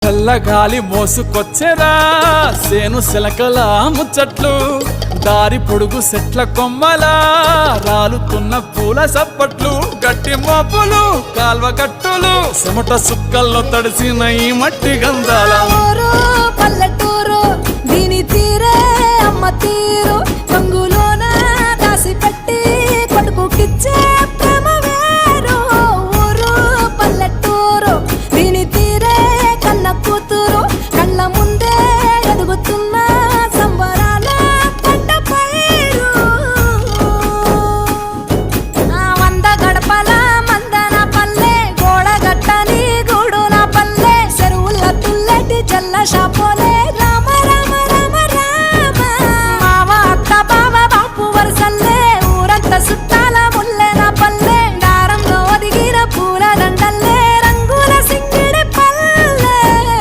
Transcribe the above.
చల్లగాలి మోసుకొచ్చెరా సేను శిలకల ముచ్చట్లు దారి పొడుగు సెట్ల కొమ్మలా రాలుతున్న పూల సప్పట్లు గట్టి మోపులు కాల్వ గట్టులు చెమట సుక్కల్లో తడిసిన ఈ మట్టి గంధాల పల్లెటూరు దీని తీరే అమ్మ తీరు రంగులోన దాసి పెట్టి కొడుకుకిచ్చే ప్రేమ వేరు ఊరు పల్లెటూరు దీని తీరే కన్న కూతురు కళ్ళ ముందే ఎదుగుతున్న సంబరాల పంట పైరు వంద గడపల మందన పల్లె గోడ గట్టని గూడు నా పల్లె చెరువుల తుల్లటి జల్ల షాప్